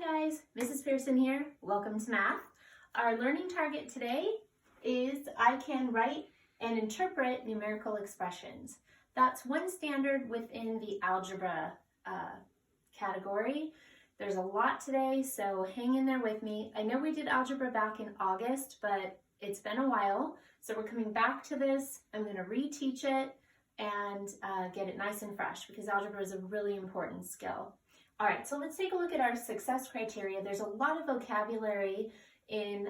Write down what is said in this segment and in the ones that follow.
Hi guys, Mrs. Pierson here. Welcome to math. Our learning target today is I can write and interpret numerical expressions. That's one standard within the algebra category. There's a lot today, so hang in there with me. I know we did algebra back in August, but it's been a while, so we're coming back to this. I'm going to reteach it and get it nice and fresh because algebra is a really important skill. All right, so let's take a look at our success criteria. There's a lot of vocabulary in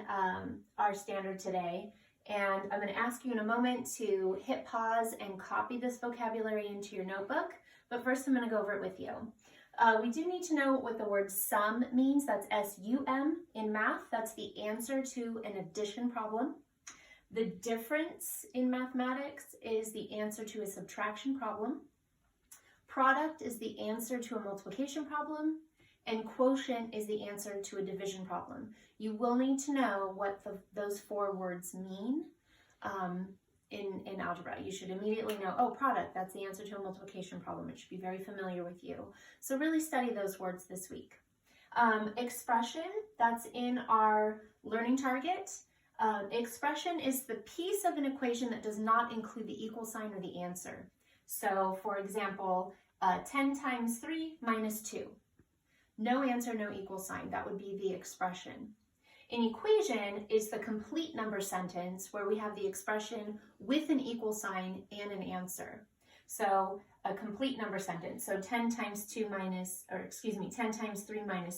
our standard today, and I'm going to ask you in a moment to hit pause and copy this vocabulary into your notebook, but first I'm going to go over it with you. We do need to know what the word sum means. That's S-U-M in math. That's the answer to an addition problem. The difference in mathematics is the answer to a subtraction problem. Product is the answer to a multiplication problem, and quotient is the answer to a division problem. You will need to know what those four words mean in algebra. You should immediately know, oh, product, that's the answer to a multiplication problem. It should be very familiar with you. So really study those words this week. Expression, that's in our learning target. Expression is the piece of an equation that does not include the equal sign or the answer. So, for example, 10 times 3 minus 2. No answer, no equal sign. That would be the expression. An equation is the complete number sentence where we have the expression with an equal sign and an answer. So, a complete number sentence. So 10 times 3 minus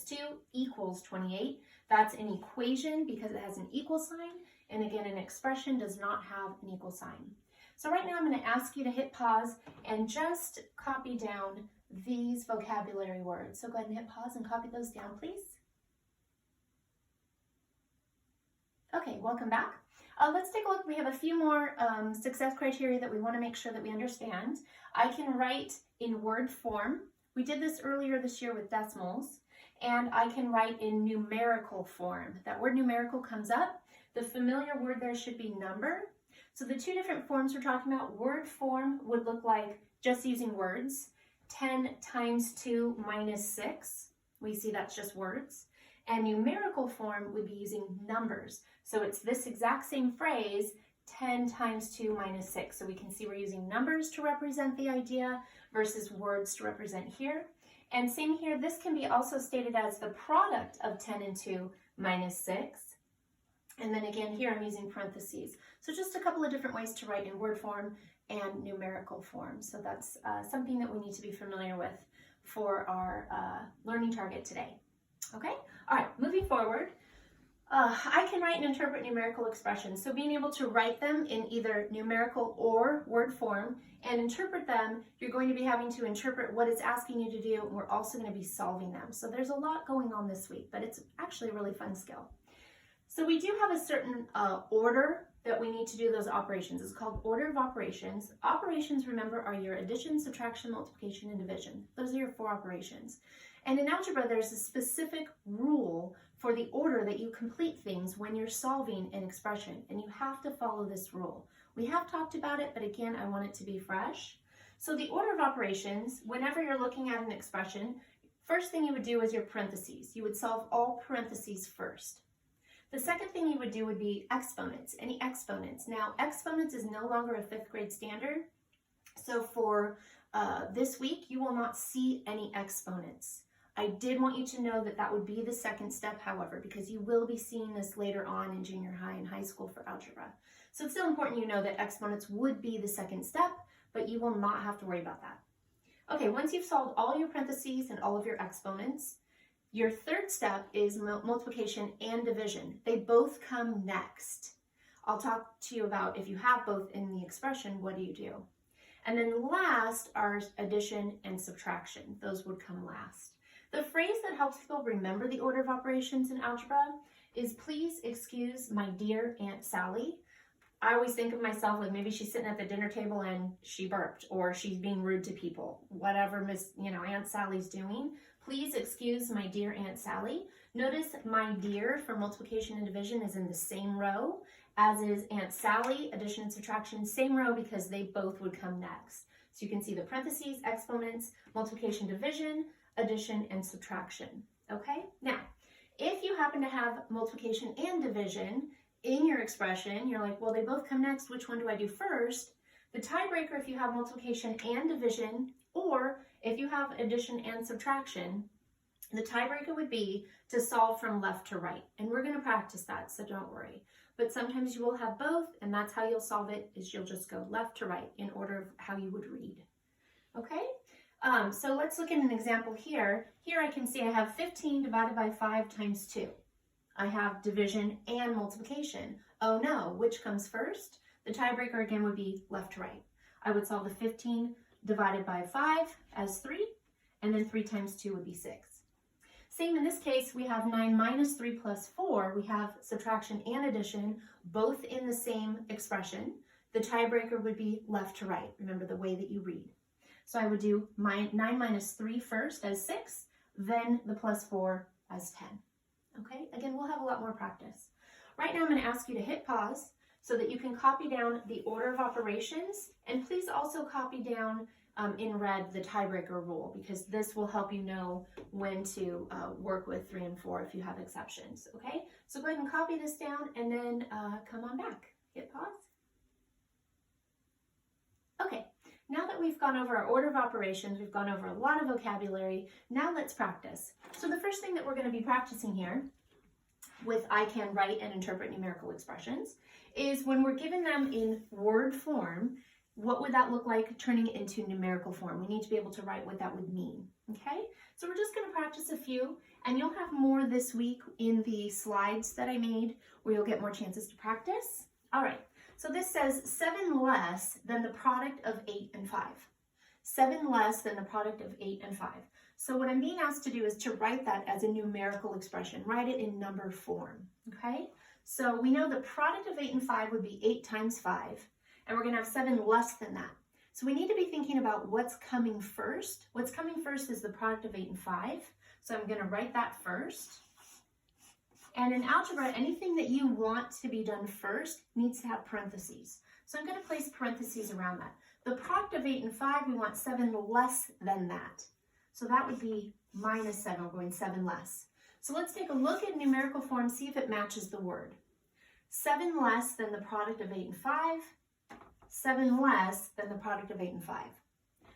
2 equals 28. That's an equation because it has an equal sign. And again, an expression does not have an equal sign. So right now I'm going to ask you to hit pause and just copy down these vocabulary words. So go ahead and hit pause and copy those down, please. Okay, welcome back. Let's take a look. We have a few more success criteria that we want to make sure that we understand. I can write in word form. We did this earlier this year with decimals. And I can write in numerical form. That word numerical comes up. The familiar word there should be number. So the two different forms we're talking about, word form would look like just using words. 10 times 2 minus 6. We see that's just words. And numerical form would be using numbers. So it's this exact same phrase, 10 times 2 minus 6. So we can see we're using numbers to represent the idea versus words to represent here. And same here, this can be also stated as the product of 10 and 2 minus 6. And then again, here I'm using parentheses. So just a couple of different ways to write in word form and numerical form. So that's something that we need to be familiar with for our learning target today. Okay? All right, moving forward. I can write and interpret numerical expressions. So being able to write them in either numerical or word form and interpret them, you're going to be having to interpret what it's asking you to do. And we're also going to be solving them. So there's a lot going on this week, but it's actually a really fun skill. So we do have a certain order that we need to do those operations. It's called order of operations. Operations, remember, are your addition, subtraction, multiplication, and division. Those are your four operations. And in algebra, there's a specific rule for the order that you complete things when you're solving an expression, and you have to follow this rule. We have talked about it, but again, I want it to be fresh. So the order of operations, whenever you're looking at an expression, first thing you would do is your parentheses. You would solve all parentheses first. The second thing you would do would be exponents, any exponents. Now, exponents is no longer a 5th grade standard. So for this week, you will not see any exponents. I did want you to know that that would be the second step, however, because you will be seeing this later on in junior high and high school for algebra. So it's still important you know that exponents would be the second step, but you will not have to worry about that. Okay, once you've solved all your parentheses and all of your exponents, your third step is multiplication and division. They both come next. I'll talk to you about if you have both in the expression, what do you do? And then last are addition and subtraction. Those would come last. The phrase that helps people remember the order of operations in algebra is please excuse my dear Aunt Sally. I always think of myself like maybe she's sitting at the dinner table and she burped or she's being rude to people. Whatever Aunt Sally's doing. Please excuse my dear Aunt Sally. Notice my dear for multiplication and division is in the same row as is Aunt Sally, addition and subtraction, same row because they both would come next. So you can see the parentheses, exponents, multiplication, division, addition, and subtraction. Okay? Now, you happen to have multiplication and division in your expression, you're like, well, they both come next, which one do I do first? The tiebreaker, if you have multiplication and division, or if you have addition and subtraction, the tiebreaker would be to solve from left to right. And we're going to practice that, so don't worry. But sometimes you will have both, and that's how you'll solve it, is you'll just go left to right in order of how you would read. Okay? So let's look at an example here. Here I can see I have 15 divided by 5 times 2. I have division and multiplication. Oh no, which comes first? The tiebreaker again would be left to right. I would solve the 15 divided by 5 as 3, and then 3 times 2 would be 6. Same in this case, we have 9 minus 3 plus 4. We have subtraction and addition, both in the same expression. The tiebreaker would be left to right. Remember the way that you read. So I would do 9 minus 3 first as 6, then the plus 4 as 10. Okay, again, we'll have a lot more practice. Right now I'm going to ask you to hit pause so that you can copy down the order of operations, and please also copy down in red the tiebreaker rule, because this will help you know when to work with 3 and 4 if you have exceptions. Okay, so go ahead and copy this down and then come on back. Hit pause. Okay, now that we've gone over our order of operations, we've gone over a lot of vocabulary, now let's practice. So the first thing that we're going to be practicing here with I can write and interpret numerical expressions is when we're given them in word form, what would that look like turning it into numerical form? We need to be able to write what that would mean, okay? So we're just going to practice a few, and you'll have more this week in the slides that I made where you'll get more chances to practice. All right, so this says 7 less than the product of 8 and 5. 7 less than the product of 8 and 5. So what I'm being asked to do is to write that as a numerical expression. Write it in number form, okay? So we know the product of 8 and 5 would be 8 times 5. And we're going to have 7 less than that. So we need to be thinking about what's coming first. What's coming first is the product of 8 and 5. So I'm going to write that first. And in algebra, anything that you want to be done first needs to have parentheses. So I'm going to place parentheses around that. The product of 8 and 5, we want 7 less than that. So that would be minus 7. We're going 7 less. So let's take a look at numerical form, see if it matches the word. 7 less than the product of 8 and 5. 7 less than the product of 8 and 5.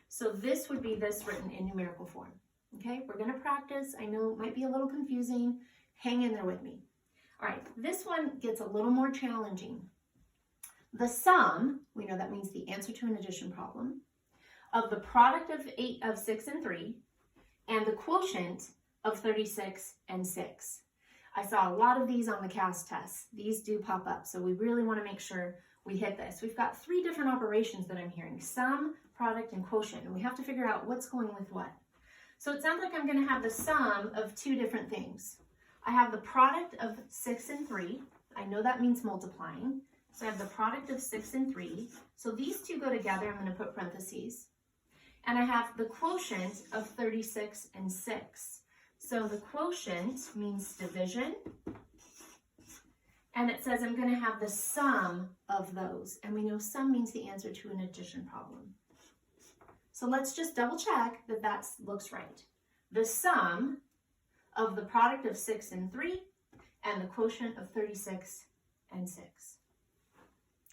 So this would be this written in numerical form. Okay, we're going to practice. I know it might be a little confusing. Hang in there with me. All right, this one gets a little more challenging. The sum, we know that means the answer to an addition problem, of the product of 6 and 3 and the quotient of 36 and 6. I saw a lot of these on the CAS test. These do pop up, so we really want to make sure we hit this. We've got 3 different operations that I'm hearing: sum, product, and quotient, and we have to figure out what's going with what. So it sounds like I'm going to have the sum of 2 different things. I have the product of 6 and 3. I know that means multiplying. So I have the product of 6 and 3. So these 2 go together. I'm going to put parentheses. And I have the quotient of 36 and 6. So the quotient means division. And it says I'm going to have the sum of those. And we know sum means the answer to an addition problem. So let's just double check that that looks right. The sum of the product of 6 and 3 and the quotient of 36 and 6.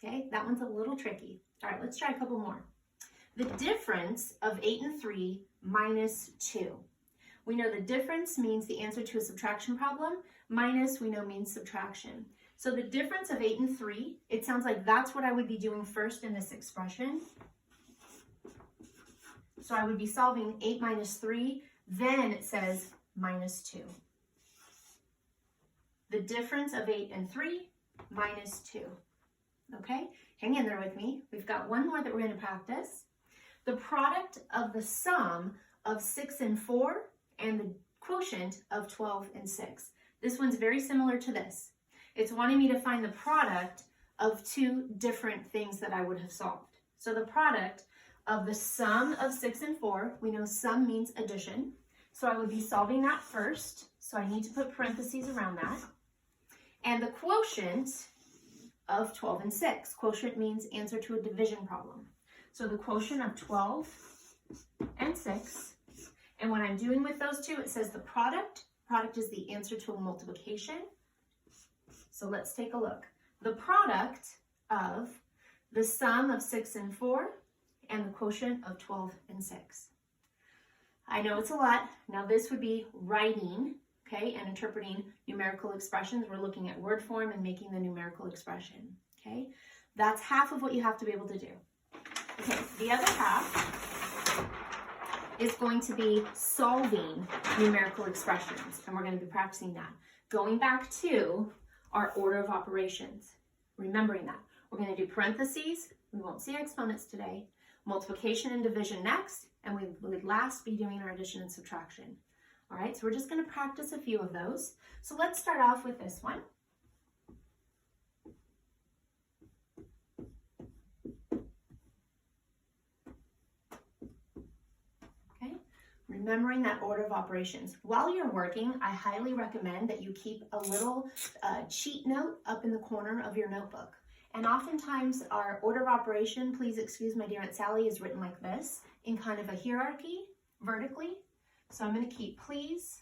Okay, that one's a little tricky. All right, let's try a couple more. The difference of 8 and 3 minus 2. We know the difference means the answer to a subtraction problem. Minus, we know, means subtraction. So the difference of 8 and 3, it sounds like that's what I would be doing first in this expression. So I would be solving 8 minus 3. Then it says minus 2. The difference of 8 and 3 minus 2. Okay, hang in there with me. We've got one more that we're going to practice. The product of the sum of 6 and 4 and the quotient of 12 and 6. This one's very similar to this. It's wanting me to find the product of 2 different things that I would have solved. So the product of the sum of 6 and 4, we know sum means addition. So I would be solving that first. So I need to put parentheses around that. And the quotient of 12 and 6. Quotient means answer to a division problem. So the quotient of 12 and 6. And what I'm doing with those 2, it says the product Product is the answer to a multiplication. So let's take a look. The product of the sum of 6 and 4 and the quotient of 12 and 6. I know it's a lot. Now this would be writing, okay, and interpreting numerical expressions. We're looking at word form and making the numerical expression, okay? That's half of what you have to be able to do. Okay, the other half is going to be solving numerical expressions, and we're going to be practicing that. Going back to our order of operations, remembering that. We're going to do parentheses, we won't see exponents today, multiplication and division next, and we would last be doing our addition and subtraction. All right, so we're just going to practice a few of those. So let's start off with this one. Okay, remembering that order of operations. While you're working, I highly recommend that you keep a little cheat note up in the corner of your notebook. And oftentimes our order of operation, please excuse my dear Aunt Sally, is written like this, in kind of a hierarchy, vertically. So I'm going to keep please,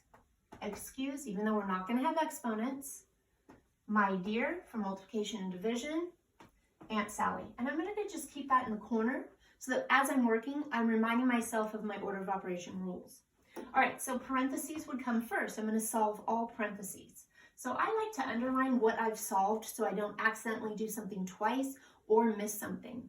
excuse, even though we're not going to have exponents, my dear for multiplication and division, Aunt Sally. And I'm going to just keep that in the corner so that as I'm working, I'm reminding myself of my order of operation rules. All right, so parentheses would come first. I'm going to solve all parentheses. So I like to underline what I've solved so I don't accidentally do something twice or miss something.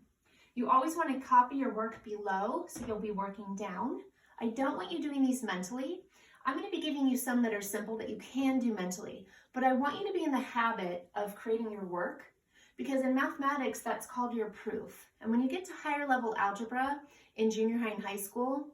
You always want to copy your work below, so you'll be working down. I don't want you doing these mentally. I'm going to be giving you some that are simple that you can do mentally, but I want you to be in the habit of creating your work, because in mathematics, that's called your proof. And when you get to higher level algebra in junior high and high school,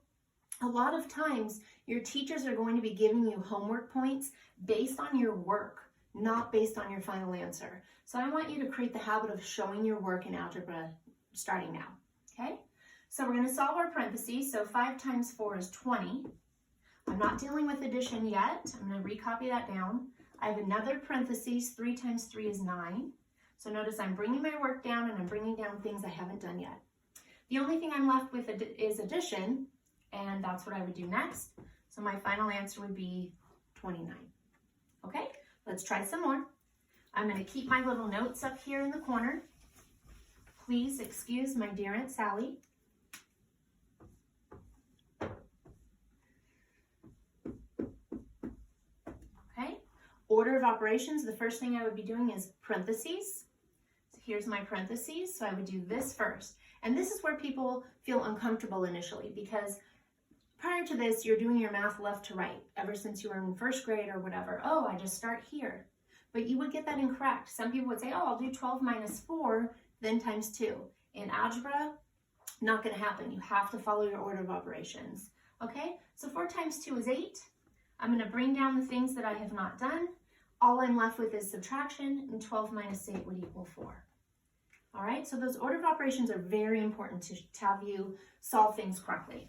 a lot of times your teachers are going to be giving you homework points based on your work, not based on your final answer. So I want you to create the habit of showing your work in algebra starting now, okay? So we're going to solve our parentheses. So 5 times 4 is 20. I'm not dealing with addition yet. I'm going to recopy that down. I have another parentheses. 3 times 3 is 9. So notice I'm bringing my work down and I'm bringing down things I haven't done yet. The only thing I'm left with is addition, and that's what I would do next. So my final answer would be 29. Okay, let's try some more. I'm going to keep my little notes up here in the corner. Please excuse my dear Aunt Sally. Okay, order of operations, the first thing I would be doing is parentheses. So here's my parentheses, so I would do this first. And this is where people feel uncomfortable initially, because prior to this, you're doing your math left to right, ever since you were in first grade or whatever. Oh, I just start here. But you would get that incorrect. Some people would say, oh, I'll do 12 minus 4, then times 2. In algebra, not going to happen. You have to follow your order of operations. Okay, so 4 times 2 is 8. I'm going to bring down the things that I have not done. All I'm left with is subtraction, and 12 minus 8 would equal 4. All right, so those order of operations are very important to have you solve things correctly.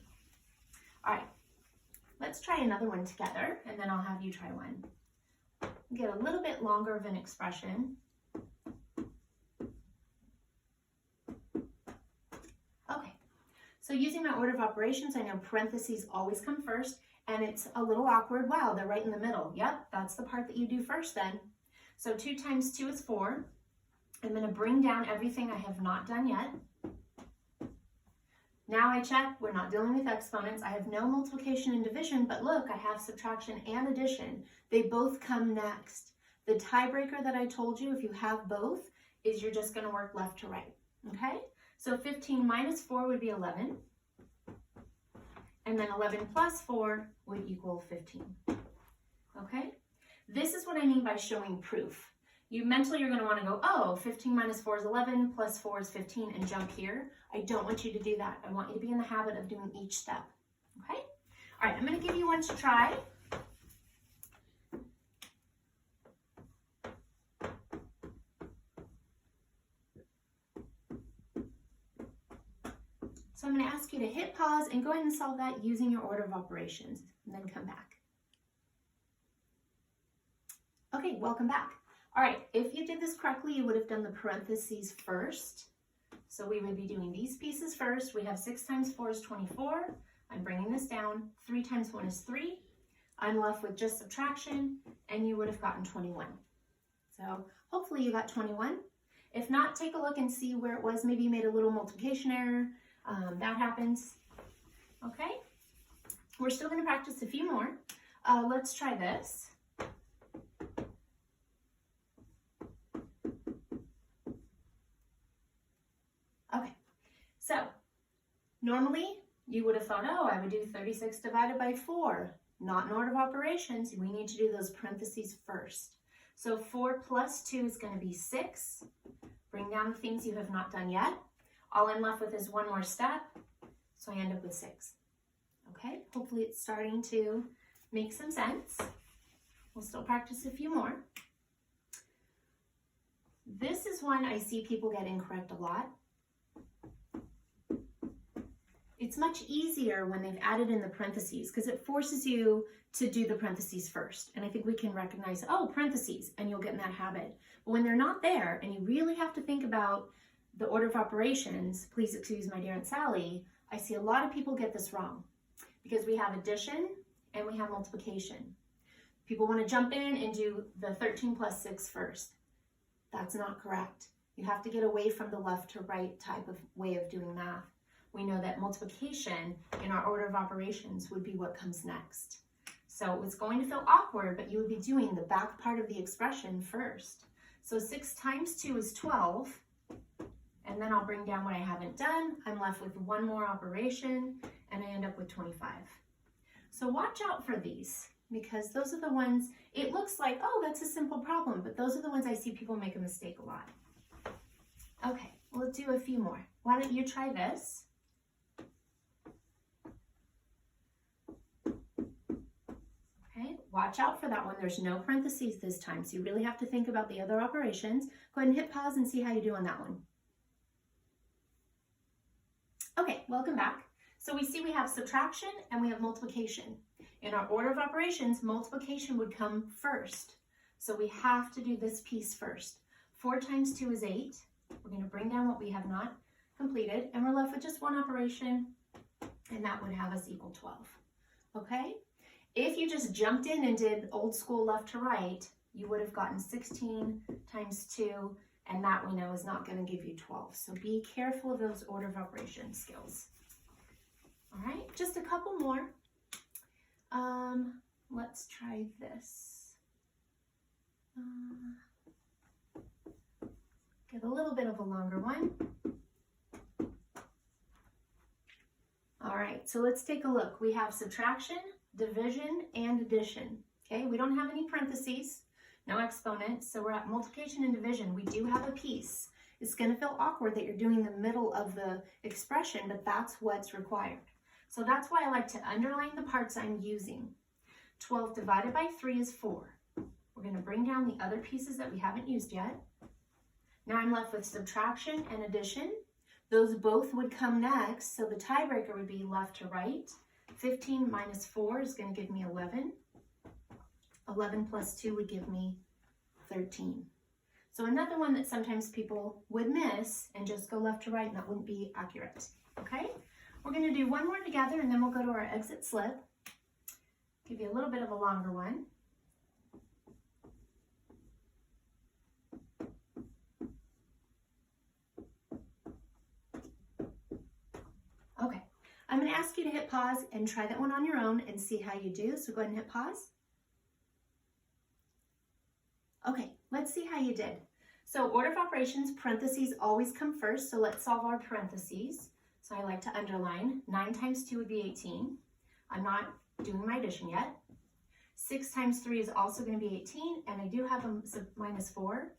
All right, let's try another one together, and then I'll have you try one. Get a little bit longer of an expression. Okay, so using my order of operations, I know parentheses always come first, and it's a little awkward. Wow, they're right in the middle. Yep, that's the part that you do first then. So 2 times 2 is 4. I'm going to bring down everything I have not done yet. Now I check, we're not dealing with exponents. I have no multiplication and division, but look, I have subtraction and addition. They both come next. The tiebreaker that I told you, if you have both, is you're just going to work left to right, okay? So 15 minus 4 would be 11. And then 11 plus 4 would equal 15, okay? This is what I mean by showing proof. Mentally, you're going to want to go, oh, 15 minus 4 is 11, plus 4 is 15, and jump here. I don't want you to do that. I want you to be in the habit of doing each step, okay? All right, I'm going to give you one to try. So I'm going to ask you to hit pause and go ahead and solve that using your order of operations, and then come back. Okay, welcome back. All right, if you did this correctly, you would have done the parentheses first. So we would be doing these pieces first. We have 6 times 4 is 24. I'm bringing this down. 3 times 1 is 3. I'm left with just subtraction, and you would have gotten 21. So hopefully you got 21. If not, take a look and see where it was. Maybe you made a little multiplication error. That happens. Okay, we're still going to practice a few more. Let's try this. Okay, so normally you would have thought, oh, I would do 36 divided by 4. Not in order of operations. We need to do those parentheses first. So 4 plus 2 is going to be 6. Bring down the things you have not done yet. All I'm left with is one more step, so I end up with 6. Okay, hopefully it's starting to make some sense. We'll still practice a few more. This is one I see people get incorrect a lot. It's much easier when they've added in the parentheses because it forces you to do the parentheses first. And I think we can recognize, oh, parentheses, and you'll get in that habit. But when they're not there and you really have to think about the order of operations, please excuse my dear Aunt Sally, I see a lot of people get this wrong because we have addition and we have multiplication. People want to jump in and do the 13 plus 6 first. That's not correct. You have to get away from the left to right type of way of doing math. We know that multiplication in our order of operations would be what comes next. So it's going to feel awkward, but you would be doing the back part of the expression first. So 6 times 2 is 12, and then I'll bring down what I haven't done. I'm left with one more operation, and I end up with 25. So watch out for these, because those are the ones, it looks like, oh, that's a simple problem, but those are the ones I see people make a mistake a lot. Okay, we'll do a few more. Why don't you try this? Okay, watch out for that one. There's no parentheses this time, so you really have to think about the other operations. Go ahead and hit pause and see how you do on that one. Okay, welcome back. So we see we have subtraction and we have multiplication. In our order of operations, multiplication would come first. So we have to do this piece first. 4 times 2 is 8. We're going to bring down what we have not completed, and we're left with just one operation, and that would have us equal 12. Okay? If you just jumped in and did old school left to right, you would have gotten 16 times 2, and that we know is not going to give you 12. So be careful of those order of operations skills. All right, just a couple more. Let's try this. Get a little bit of a longer one. All right, so let's take a look. We have subtraction, division, and addition. Okay, we don't have any parentheses, no exponents, so we're at multiplication and division. We do have a piece. It's going to feel awkward that you're doing the middle of the expression, but that's what's required. So that's why I like to underline the parts I'm using. 12 divided by 3 is 4. We're going to bring down the other pieces that we haven't used yet. Now I'm left with subtraction and addition. Those both would come next, so the tiebreaker would be left to right. 15 minus 4 is going to give me 11. 11 plus 2 would give me 13. So another one that sometimes people would miss and just go left to right, and that wouldn't be accurate. Okay? We're going to do one more together, and then we'll go to our exit slip. Give you a little bit of a longer one. Okay, I'm going to ask you to hit pause and try that one on your own and see how you do. So go ahead and hit pause. Okay, let's see how you did. So order of operations, parentheses always come first. So let's solve our parentheses. So I like to underline. 9 times 2 would be 18. I'm not doing my addition yet. 6 times 3 is also going to be 18, and I do have a minus 4.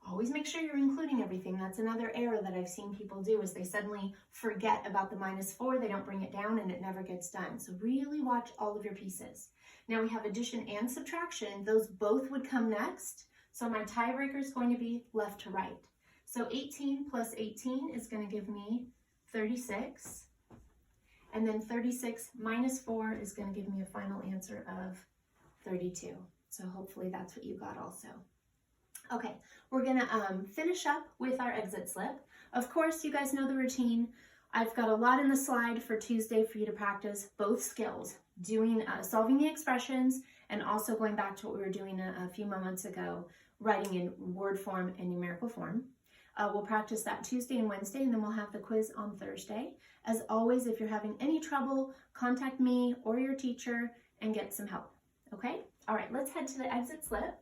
Always make sure you're including everything. That's another error that I've seen people do is they suddenly forget about the minus 4. They don't bring it down, and it never gets done. So really watch all of your pieces. Now we have addition and subtraction. Those both would come next. So my tiebreaker is going to be left to right. So 18 plus 18 is going to give me 36. And then 36 minus 4 is going to give me a final answer of 32. So hopefully that's what you got also. Okay, we're going to finish up with our exit slip. Of course, you guys know the routine. I've got a lot in the slide for Tuesday for you to practice both skills, doing solving the expressions and also going back to what we were doing a few moments ago, writing in word form and numerical form. We'll practice that Tuesday and Wednesday, and then we'll have the quiz on Thursday. As always, if you're having any trouble, contact me or your teacher and get some help, okay? All right, let's head to the exit slip.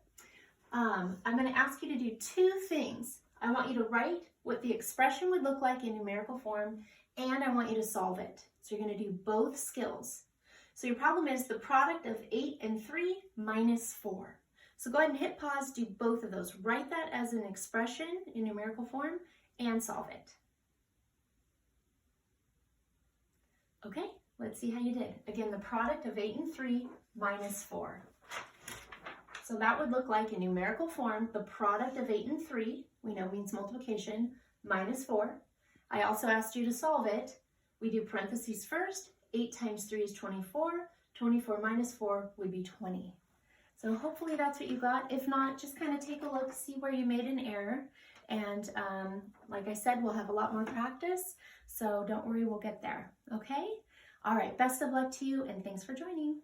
I'm going to ask you to do two things. I want you to write what the expression would look like in numerical form, and I want you to solve it. So you're going to do both skills. So your problem is the product of 8 and 3 minus 4. So go ahead and hit pause, do both of those. Write that as an expression in numerical form and solve it. Okay, let's see how you did. Again, the product of 8 and 3 minus 4. So that would look like in numerical form, the product of 8 and 3, we know means multiplication, minus 4. I also asked you to solve it. We do parentheses first. 8 times 3 is 24. 24 minus 4 would be 20. So hopefully that's what you got. If not, just kind of take a look, see where you made an error. And like I said, we'll have a lot more practice. So don't worry, we'll get there. Okay? All right, best of luck to you, and thanks for joining.